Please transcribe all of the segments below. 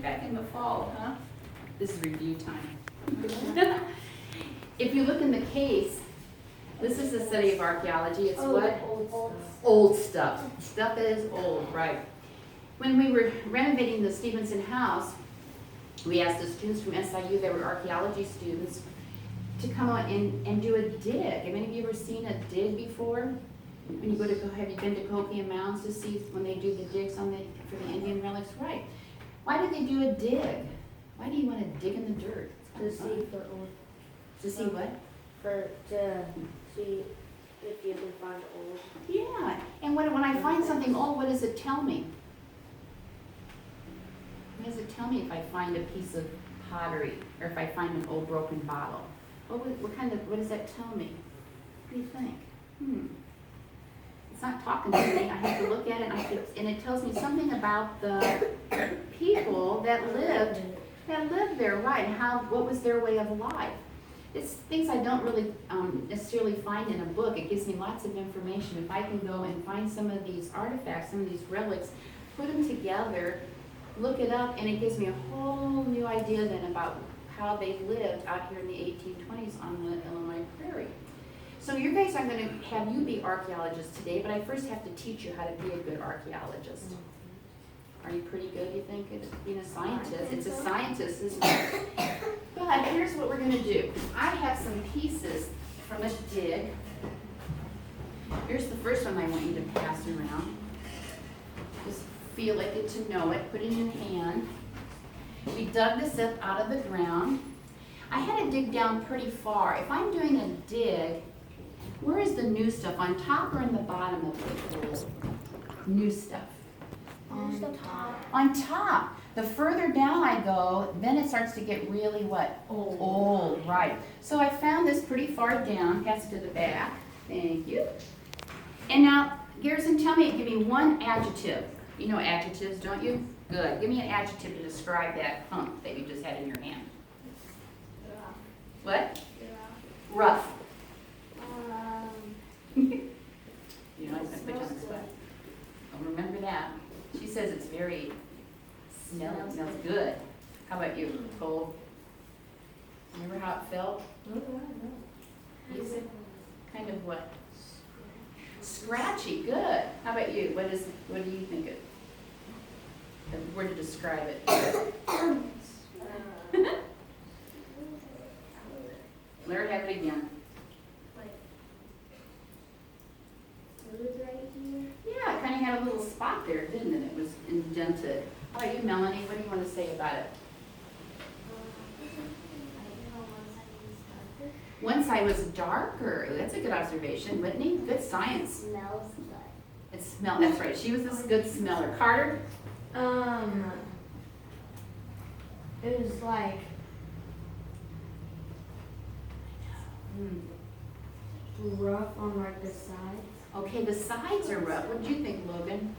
back in the fall, huh? This is review time. If you look in the case, this is the study of archaeology. It's what? Old stuff. Stuff that is old, right. When we were renovating the Stephenson house, we asked the students from SIU, they were archaeology students, to come out and do a dig. Have any of you ever seen a dig before? When you go to, have you been to Copium Mounds to see when they do the digs on for the Indian relics? Right. Why do they do a dig? Why do you want to dig in the dirt? To see for old. To see what? To see if you can find old. Yeah. And when I find something old, what does it tell me? What does it tell me if I find a piece of pottery or if I find an old broken bottle? What does that tell me? What do you think? It's not talking to me. I have to look at it and it tells me something about the people that lived there, right? And what was their way of life. It's things I don't really necessarily find in a book. It gives me lots of information. If I can go and find some of these artifacts, some of these relics, put them together, look it up, and it gives me a whole new idea then about how they lived out here in the 1820s on the Illinois prairie. So you guys, I'm going to have you be archaeologists today, but I first have to teach you how to be a good archaeologist. Are you pretty good, you think, at being a scientist? It's a scientist, isn't it? But here's what we're going to do. I have some pieces from a dig. Here's the first one I want you to pass around. Just feel it, get to know it, put it in your hand. We dug this up out of the ground. I had to dig down pretty far. If I'm doing a dig, where is the new stuff? On top or in the bottom of the pool? New stuff. On top. On top. The further down I go, then it starts to get really what? Old, right. So I found this pretty far down. Pass it to the back. Thank you. And now, Garrison, give me one adjective. You know adjectives, don't you? Good. Give me an adjective to describe that hump that you just had in your hand. Rough. What? Rough. You know, I was going to put you on the spot. Well, remember that. She says it's very smells good. How about you, Cole? Remember how it felt? You said kind of what? Scratchy. Good. How about you? What do you think it? The word to describe it. Let her have it again. Yeah, it kind of had a little spot there, didn't it? It was indented. How about you, Melanie? What do you want to say about it? One side was darker. That's a good observation, Whitney. Good science. Smells good. It smelled. That's right. She was a good smeller. Carter? It was like rough on like the sides. Okay, the sides are rough. What did you think, Logan?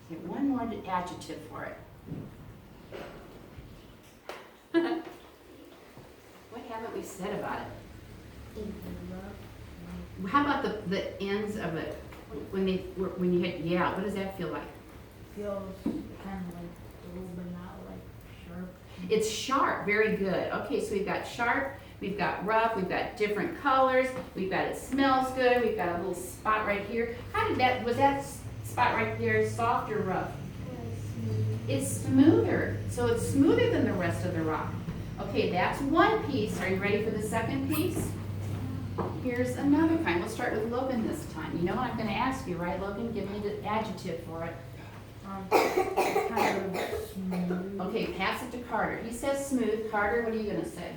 Get one more adjective for it. What haven't we said about it? How about the ends of it? When you hit, yeah, what does that feel like? Feels kind of like a little bit not like sharp. It's sharp, very good. Okay, so we've got sharp, we've got rough, we've got different colors, we've got it smells good, we've got a little spot right here. Was that spot right there soft or rough? It's smoother, so it's smoother than the rest of the rock. Okay, that's one piece. Are you ready for the second piece? Here's another kind. We'll start with Logan this time. You know what I'm going to ask you, right, Logan? Give me the adjective for it. Kind of smooth. Okay, pass it to Carter. He says smooth. Carter, what are you going to say?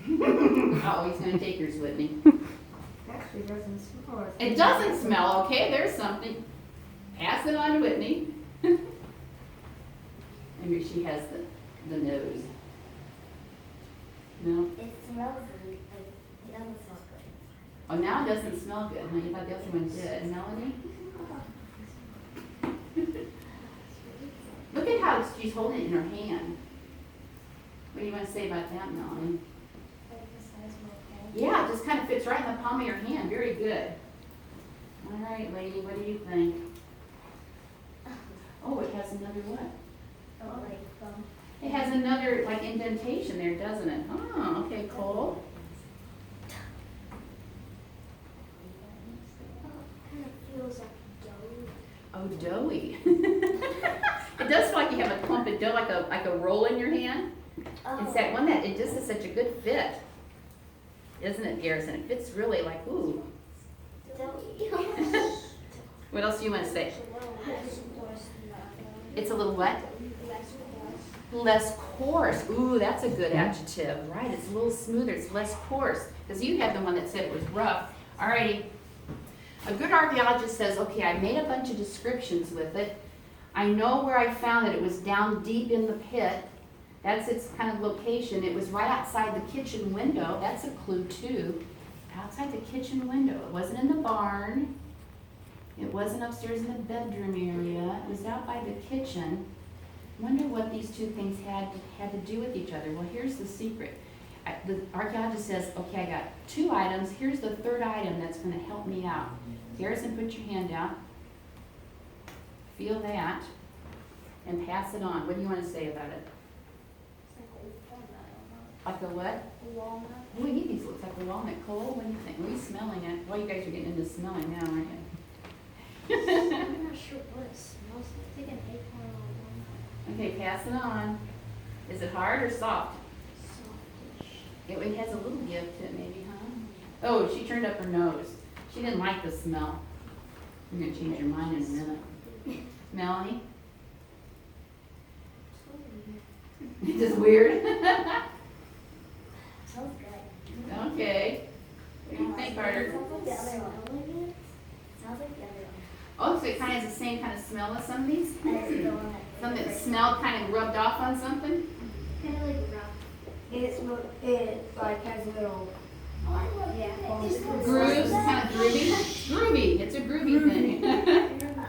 Oh, he's going to take yours, Whitney. Actually doesn't smell. It doesn't smell. Okay, there's something. Pass it on to Whitney. Maybe she has the nose. No? It smells good, but it doesn't smell good. Oh, now it doesn't smell good, huh? You thought the other one did. Melanie? Look at how she's holding it in her hand. What do you want to say about that, Melanie? Like the size of my head. Yeah, it just kind of fits right in the palm of your hand. Very good. All right, lady, what do you think? Oh, it has another what? Oh, like, It has another, like, indentation there, doesn't it? Oh, okay, Cole. kind of feels like dough. Oh, doughy. It does feel like you have a clump of dough, like a roll in your hand. It's that one that, it just is such a good fit. Isn't it, Garrison? It fits really like, ooh. What else do you want to say? It's a little what? Less coarse. Ooh, that's a good adjective, right? It's a little smoother. It's less coarse. Because you had the one that said it was rough. Alrighty. A good archaeologist says, okay, I made a bunch of descriptions with it. I know where I found it. It was down deep in the pit. That's its kind of location. It was right outside the kitchen window. That's a clue too. Outside the kitchen window. It wasn't in the barn. It wasn't upstairs in the bedroom area. It was out by the kitchen. Wonder what these two things had to do with each other. Well, here's the secret. The archaeologist says, okay, I got 2 items. Here's the 3rd item that's going to help me out. Garrison, put your hand out. Feel that. And pass it on. What do you want to say about it? Like a what? Walnut. Oh, these looks like a walnut. Cole, what do you think? Are we smelling it? Well, you guys are getting into smelling now, aren't you? I'm not sure what it smells like. It's like an acorn or walnut. Okay, pass it on. Is it hard or soft? Softish. It has a little give to it maybe, huh? Oh, she turned up her nose. She didn't like the smell. You're going to change your mind in a minute. Melanie? It's just weird. Smells good. Okay. What do you think, Carter? Sounds like the other one. Sounds like the other one. Oh, so it kind of has the same kind of smell as some of these? That's the one Some that smell kind of rubbed off on something? kind of like rough. It like has a little Yeah. Grooves, kind of groovy? Groovy. It's a groovy thing.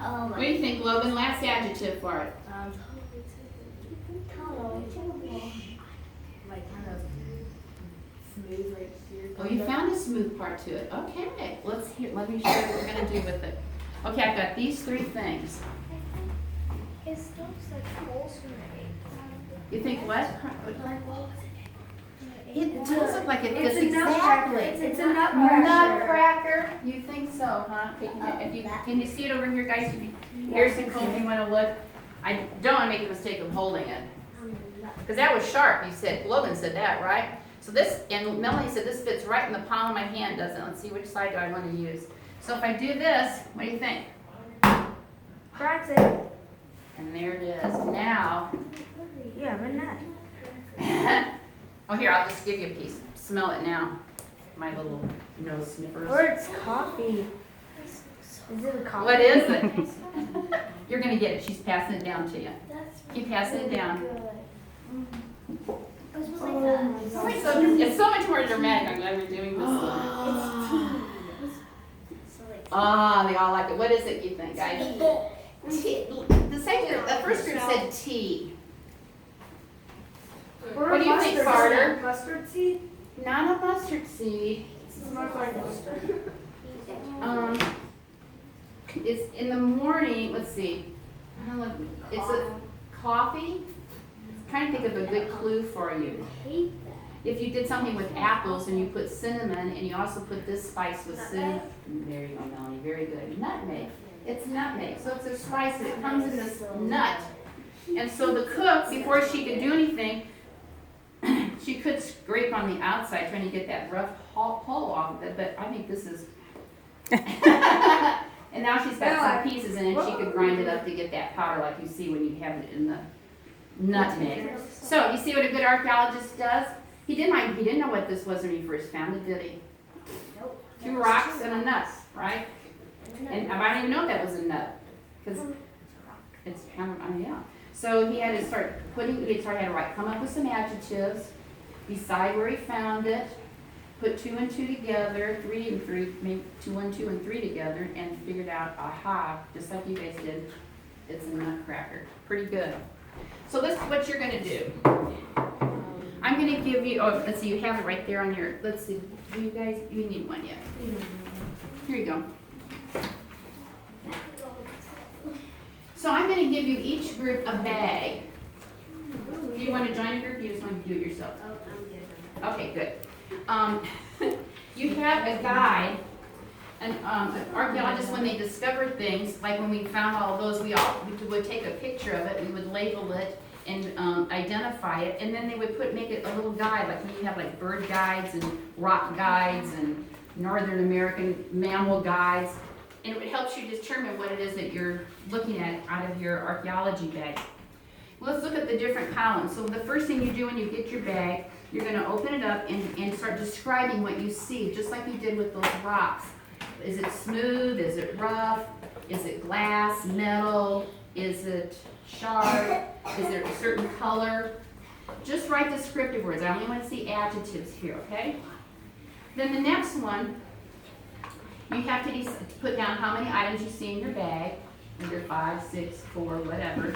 Oh What do you think, Logan? Last adjective for it. like kind of smooth right here. Oh, you found a smooth part to it. Okay, let me show you what we're gonna do with it. Okay, I've got these 3 things. It smells like holes from the You think what? egg. It does look like it It's fits a nutcracker. exactly. It's a nutcracker. Nutcracker? You think so, huh? Can you see it over here, guys? Here's some Cole, if you wanna look. I don't wanna make the mistake of holding it. Because that was sharp, Logan said that, right? So this, and Melanie said this fits right in the palm of my hand, doesn't it? Let's see, which side do I want to use? So if I do this, what do you think? Cracks it. And there it is. Now, Yeah, but not. oh here, I'll just give you a piece. Smell it now. My little nose sniffers. Or it's coffee. Is it a coffee? What is it? You're going to get it. She's passing it down to you. That's Keep passing it down. good. It smells like Oh that. my It smells like It's so much more dramatic. I'm glad we're doing this. it's tea. So like Ah, they all like it. What is it, you think, guys? Tea. The first group said tea. Or What do you think, mustard Carter? seed. Mustard seed? Not a mustard seed. It's more like mustard. It's in the morning. Let's see. I don't know, it's a coffee. Trying to think of a good clue for you. I hate that. If you did something with apples and you put cinnamon and you also put this spice with cinnamon. There you go, Melanie. Very good. Nutmeg. It's nutmeg. So it's a spice that comes in this nut. And so the cook, before she could do anything, she could scrape on the outside trying to get that rough hull off of it, but I think this is. And now she's got some pieces in it. She could grind it up to get that powder like you see when you have it in the nutmeg. So you see what a good archaeologist does? He didn't know what this was when he first found it, did he? Nope. 2 rocks and a nut, right? And I don't even know if that was a nut, because it's kind of, yeah. So he had to start come up with some adjectives, decide where he found it, put 2 and 2 together, 3 and 3, maybe 2 and 2 and 3 together, and figured out, aha, just like you guys did, it's a nutcracker. Pretty good. So this is what you're going to do. I'm going to give you, oh, let's see, you have it right there on your, let's see, do you guys, you need one yet. Here you go. gonna give you each group a bag. Do you wanna join a group, or you just want to do it yourself? Oh, I'm good. Okay, good. You have a guide, and archaeologists, when they discover things, like when we found all those, we would take a picture of it, we would label it and identify it, and then they would make it a little guide, like when you have like bird guides and rock guides and Northern American mammal guides, and it helps you determine what it is that you're looking at out of your archaeology bag. Let's look at the different columns. So the first thing you do when you get your bag, you're going to open it up and start describing what you see, just like you did with those rocks. Is it smooth? Is it rough? Is it glass, metal? Is it sharp? Is there a certain color? Just write descriptive words. I only want to see adjectives here, okay? Then the next one, you have to put down how many items you see in your bag, either 5, 6, 4, whatever.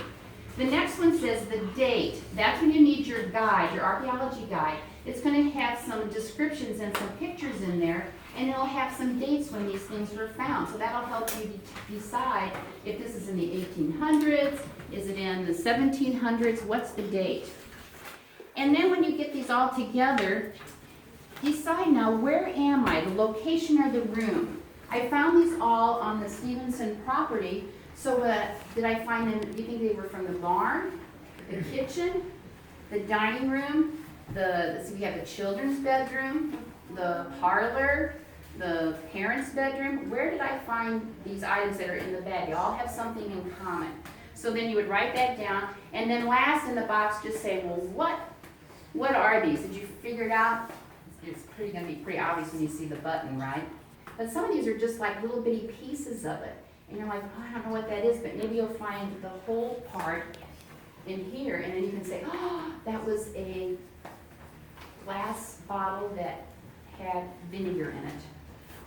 The next one says the date. That's when you need your guide, your archaeology guide. It's going to have some descriptions and some pictures in there, and it'll have some dates when these things were found. So that'll help you decide if this is in the 1800s, is it in the 1700s, what's the date? And then when you get these all together, decide now, where am I, the location or the room? I found these all on the Stephenson property. So did I find them, do you think they were from the barn, the kitchen, the dining room, so we have the children's bedroom, the parlor, the parents' bedroom? Where did I find these items that are in the bag? They all have something in common. So then you would write that down, and then last in the box just say, well, what are these? Did you figure it out? It's going to be pretty obvious when you see the button, right? But some of these are just like little bitty pieces of it. And you're like, oh, I don't know what that is, but maybe you'll find the whole part in here, and then you can say, oh, that was a glass bottle that had vinegar in it,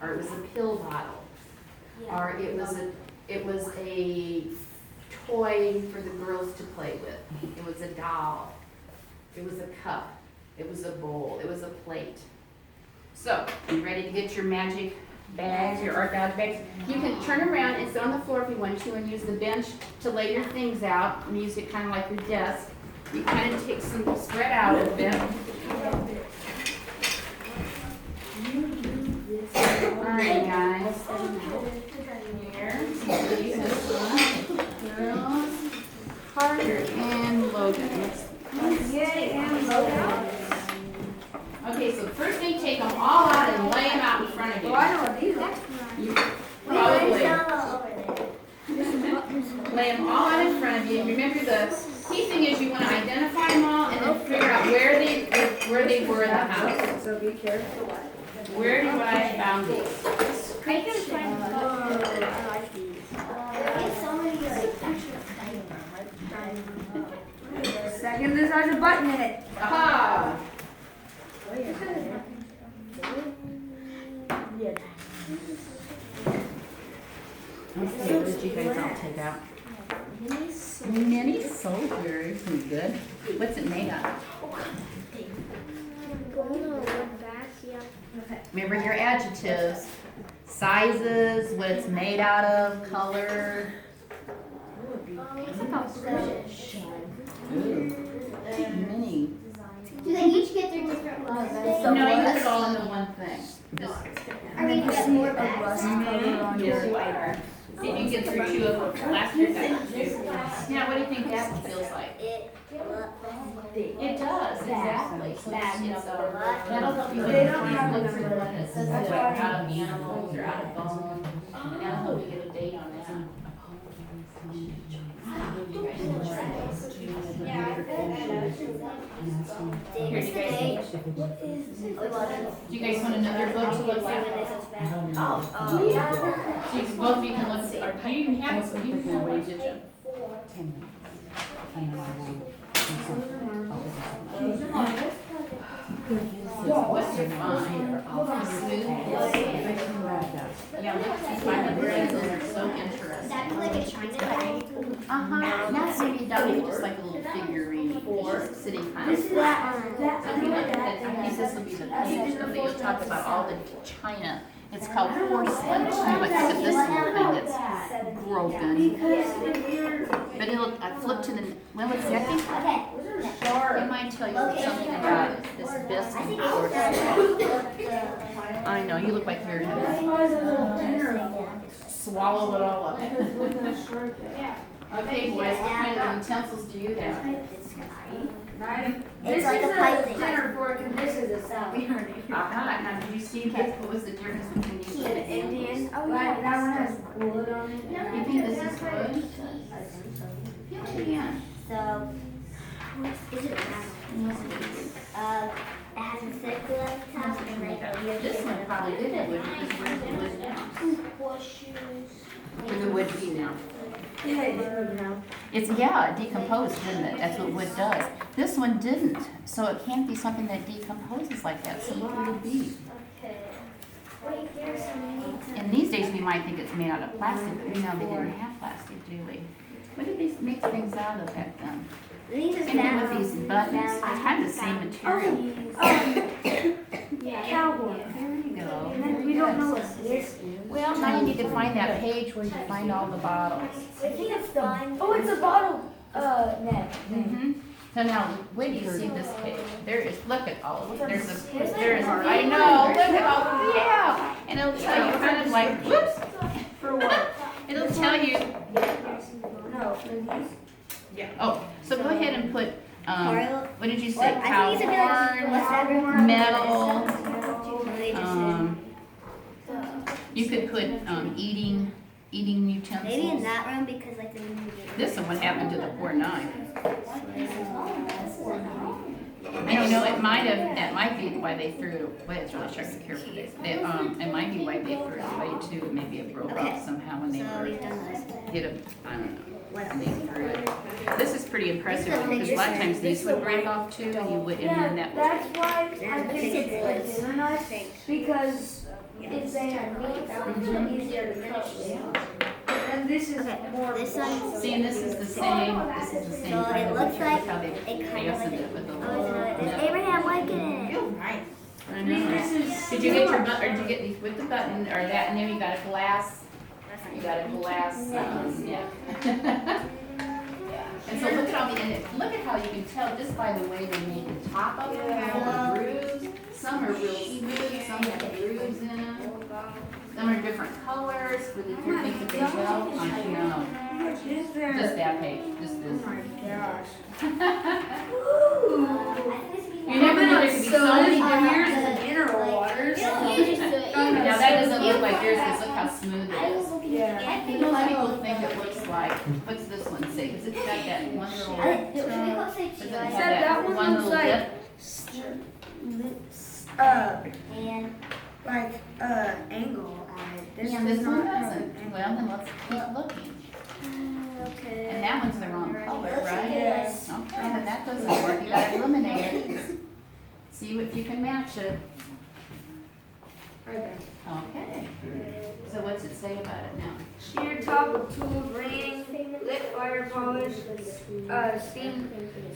or it was a pill bottle, or it was a toy for the girls to play with. It was a doll. It was a cup. It was a bowl. It was a plate. So, you ready to get your magic bags, your archaeology bags? You can turn around and sit on the floor if you want to, and use the bench to lay your things out, and use it kind of like your desk. You kind of take some, spread out a bit. Alright guys, here, girls, Carter and Logan. Okay, so first thing, take them all out and lay them out in front of you. Oh, I know what these are. You probably lay them all out in front of you. Remember, the key thing is you want to identify them all and then figure out where they were in the house. So be careful. Where do I found these? I can find I like these. there's so many like Second, this has a button in it. Aha! Okay, what did you guys all take out? Mini soldiers. Good. What's it made of? Remember your adjectives. Sizes, what it's made out of, color. Ooh. Mini. Do they each get their different ones? No, you put it all into one thing. Just Are we gonna get more bags? see if you can get through 2 of them. Last year got 2. Now, what do you think that feels like? It does, exactly. So that'll help you look for the one that says like out of animals or out of bones. And that'll help you get a date on that. Here, do you guys want another book to look at? Oh, so both of you can look at, do you have one, did you? What's your find? Smooth? Yeah, let's find the brains, those are so interesting. That'd be like a China. Not maybe that would be just like a little figurine, just sitting kind of. So if you look at that, I think this will be the page that you'll talk about all the china. It's called porcelain china, except this little thing that's broken. But but it'll flip to the, well, it's, I think, Okay. it might tell you something about this biscuit course. I know, you look like you're swallow it all up. Okay, boys, what kind of utensils do you have? It's like a pipe thing. dinner fork and this is a salad. Aha, now did you see that? What was the difference between these two? Indian. Oh yeah, that one has wood on it. You think this is wood? Yeah. So, is it it has a circle at the top and like a weird. This one probably did have wood because where's the wood now? Where's the wood be now? Yeah, it didn't know. It's, yeah, it decomposed, didn't it? That's what wood does. This one didn't, so it can't be something that decomposes like that. So what would it be? Okay. Wait, here's some. And these days we might think it's made out of plastic, but we know they didn't have plastic, do we? What did they make things out of back then? These are Same with these buttons. It's kind of the same material. Cowboy. There you go. And then we don't know what this is. Well, now you need to find that page where you find all the bottles. I think it's the. Oh, it's a bottle. Neck. Mm-hmm. So now, when do you see this page? There is, look at all of it. There's, I know, look at all, yeah. And it'll tell you kind of like, whoops. For what? It'll tell you, No, for these. oh, so go ahead and put, what did you say? I Cow think it's a bit like horn, metal, They just you could put, eating maybe in utensils. that room because like the room we This one, what happened to the poor knife? I don't know, it might have, that might be why they threw it away. It's really sharp and careful. It might be why they threw it away too. Maybe it broke off somehow when they So were we've done this. hit a, I don't know, when they threw it. This is pretty impressive because a lot of times these would break off too and you would, and then that would. That's why I think it's a dinner knife because if they had meat, that would be easier to cut. And this is more. This one. See, and this is the same, this is the same So kind it of looks picture. like Look how they it kind of fastened like. it with a Oh, little. there's Abraham Lincoln in it. I know. Did you get your button, or did you get these with the button, or that, and then you got a glass, you got a glass, yeah. And so look at all the, and look at how you can tell just by the way they make the top of them, how the grooves, some are real smooth, some have grooves in them. Some are different colors, for the different things that they sell. I know. Just that page, just this. You never know, there could be so many different. Mineral waters. Now that doesn't look like yours, because look how smooth it is. Yeah. Most people think it looks like, what's this one say? Because it's got that one little, does it have that one little dip? And Like, angle on it. Yeah, this one doesn't. Well, then let's keep looking. okay. And that one's the wrong color, right? Yes. Okay, then that doesn't work, you gotta eliminate it. See if you can match it. Right Okay. So what's it say about it now? Sheer top of tool ring, lit fire polish, steam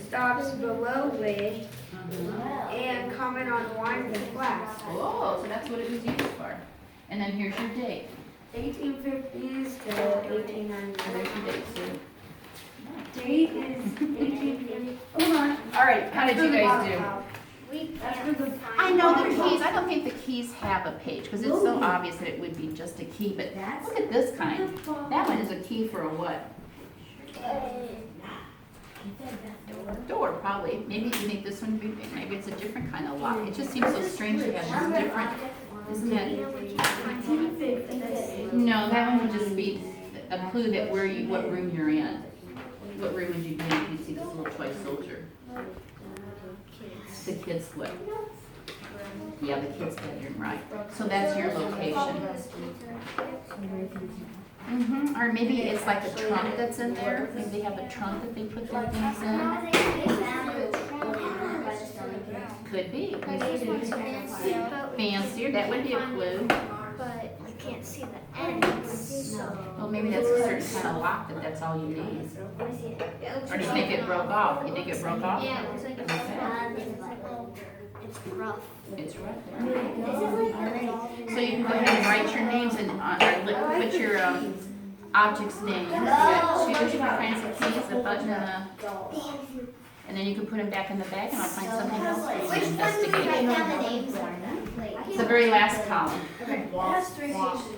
stops below lid, and comment on wine and glass. Oh, so that's what it was used for. And then here's your date. 1850s to There's 1890s. your date, Sue. Date is 1850. Hold on. All right, how did you guys do? That's for the. I know the keys, I don't think the keys have a page, because it's so obvious that it would be just a key, but look at this kind. That one is a key for a what? Door, probably. Maybe you think this one would be, maybe it's a different kind of lock. It just seems so strange to have this different, isn't that? 1950. No, that one would just be a clue that where you, what room you're in. What room would you be in if you see this little toy soldier? The kids' what? Yeah, the kids' bedroom, right. So that's your location. Or maybe it's like a trunk that's in there. Maybe they have a trunk that they put their things in. Could be. Fancier, that would be a clue. But I can't see the ends, so. Well, maybe that's a certain kind of lock that's all you need. Or do you think it broke off? You think it broke off? Yeah, it looks like it's rough. It's right there. So you can go ahead and write your names and put your object's name. You got two different kinds of keys, a button and then you can put them back in the bag and I'll find something else for you to investigate. It's the very last column.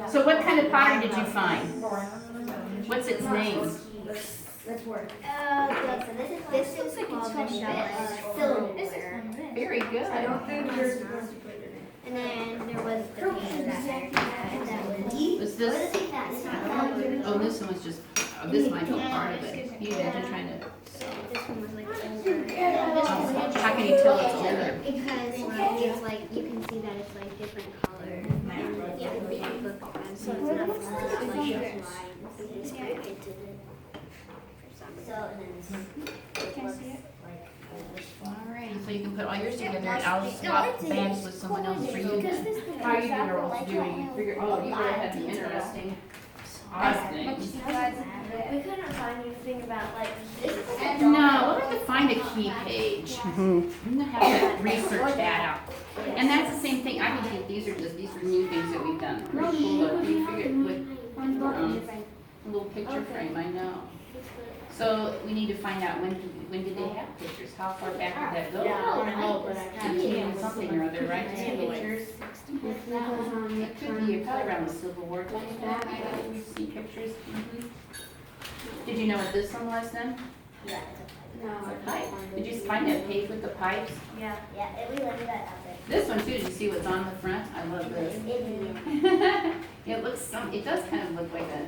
So what kind of pottery did you find? What's its name? Let's work. This looks like it's silverware. Very good. I don't think you're supposed to put it in. And then there was the thing that was. Was this? What is it that? It's not colored. Oh, this one was just, oh, this might be part of it. You imagine trying to, This one was like older. how can you tell it's older? Because it's like, you can see that it's like different color. And yeah, the book has, so it's not like this wide. Alright, so you can put all yours together and I'll swap bags with someone else for you. How are you girls doing? Oh, you really had the interesting odd things. We couldn't find anything about like this. No, we'll have to find a key page. I'm gonna have to research that out. And that's the same thing, I think these are new things that we've done. Pretty cool, we figured with a little picture frame, I know. So we need to find out when did they have pictures? How far back did that go? Something or other, right? Pictures. It could be probably around the Civil War time. We see pictures. Did you know what this one was then? Yeah. It's a pipe. Did you find that page with the pipes? Yeah, we landed that out there. This one too. Did you see what's on the front? I love this. It looks. It does kind of look like a.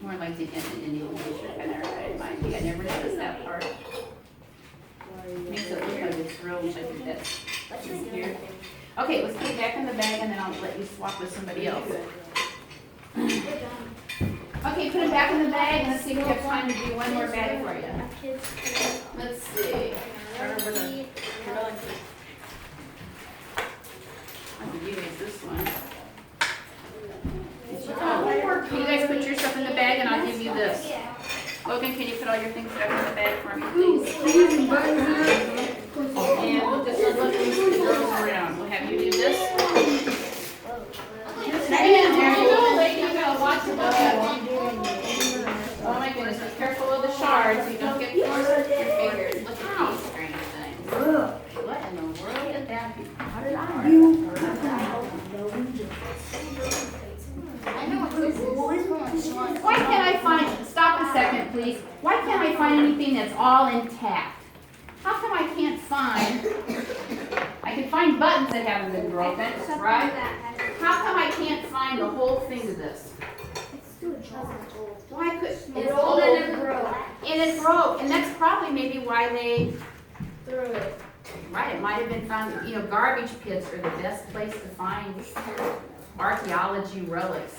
More like the Indian picture kind of reminds me. I never noticed that part. Makes it look like it's real, which I think that's here. Okay, let's put it back in the bag and then I'll let you swap with somebody else. Okay, put it back in the bag and let's see if we have time to do one more bag for you. Let's see. I can use this one. Can you guys put your stuff in the bag and I'll give you this? Logan, can you put all your things back in the bag for me, please? And we'll just look these girls around. We'll have you do this. And there you go, lady. You gotta watch the Oh my goodness, be careful of the shards so you don't get forced with your fingers. Look at these strange things. What in the world did that be? How did I do? Why can't I find, stop a second please, why can't I find anything that's all intact? How come I can't find, I can find buttons that haven't been broken, right? How come I can't find the whole thing of this? Why could, it's old and it broke. And it broke, and that's probably maybe why they threw it. Right, it might have been found, you know, garbage pits are the best place to find archaeology relics.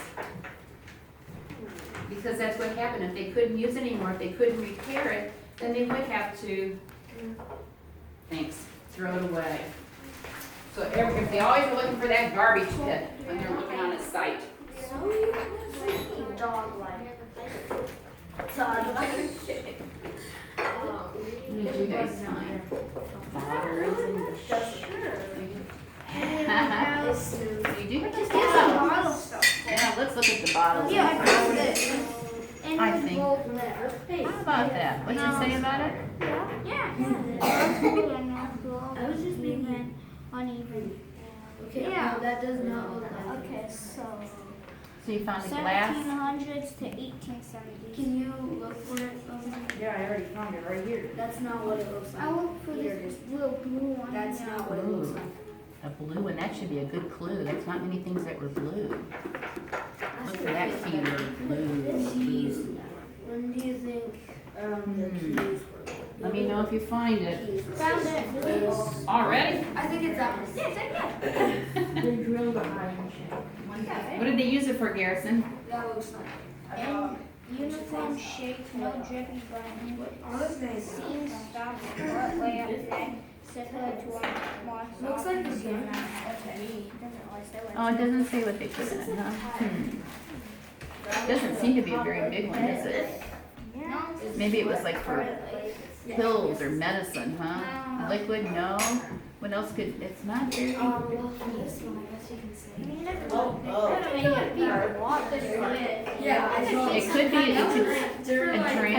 Because that's what happened. If they couldn't use it anymore, if they couldn't repair it, then they would have to, throw it away. So if they always are looking for that garbage pit when they're looking on a site. What did you guys find? Bottles and you do have to bottles. Yeah, let's look at the bottles. Yeah, I found it. I think. How about that? What'd you say about it? I was just being uneven. Okay, yeah, that does not look like. Okay, so So you found the glass? 1700s to 1870s. Can you look for it? Yeah, I already found it right here. That's not what it looks like. I look for Here it this is. little blue one. That's not what it looks like. A blue one, that should be a good clue. That's not many things that were blue. Look for that key word, blue. Keys. When do you think the keys were? Let me know if you find it. Found it. Already? I think it's that one. They drilled behind. What did they use it for, Garrison? That looks like. And uniform shape, no drippy button. All of this. Seam stops, butt way up neck, circular to one more. Looks like the same. Oh, it doesn't say what they put in it, huh? Doesn't seem to be a very big one, does it? Maybe it was like for pills or medicine, huh? Liquid, no. What else could, it's not very, This one, I guess you can say. it could be a drink.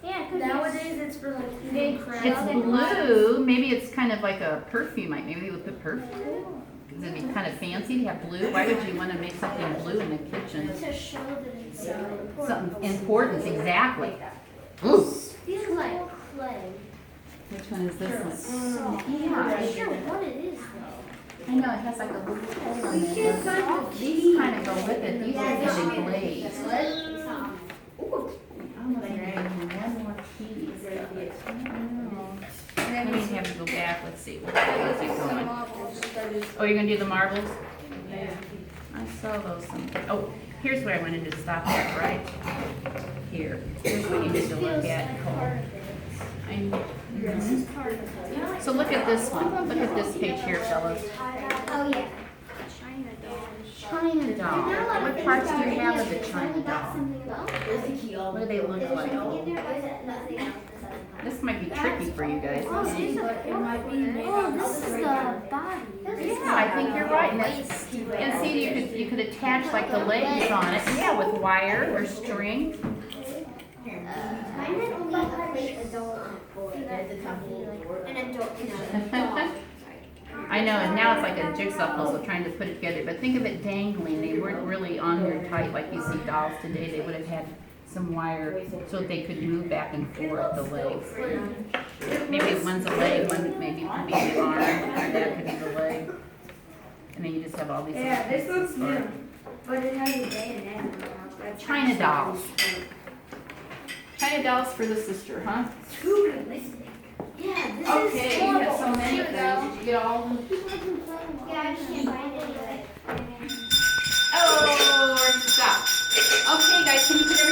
Yeah, it could Nowadays it's for like big crowds. It's blue, maybe it's kind of like a perfume, like maybe they would put perfume. It'd be kind of fancy to have blue. Why would you want to make something blue in the kitchen? to show that it's Something important, exactly. Ooh. feels like clay. Which one is this one? I'm not sure what it is though. I know, it has like a little hole in it. These kind of go with it, these are really glazed. I'm gonna give you one more piece. Let me have to go back, let's see. Where is it going? Oh, you're gonna do the marbles? I saw those some, oh, here's where I wanted to stop at, right? Here, here's what you need to look at. So look at this one, look at this page here, fellas. Oh yeah. China doll. What parts do you have of the China doll? What do they look like? This might be tricky for you guys. Oh, this is the body. Yeah, I think you're right. And see, you could attach like the legs on it, yeah, with wire or string. I know, and now it's like a jigsaw puzzle trying to put it together. But think of it dangling. They weren't really on there tight like you see dolls today. They would have had some wire so that they could move back and forth the legs. Maybe one's a leg, one maybe could be the arm, or that could be the leg. And then you just have all these. Yeah, this little looks pieces for it. new, but it has a bayonet. That's China dolls. China dolls for the sister, huh? too realistic. Yeah, this Okay, is you have horrible. so many things. Did you get all of them? Yeah, I just can't find any of it. Oh, where's the stop? Okay, guys, can you put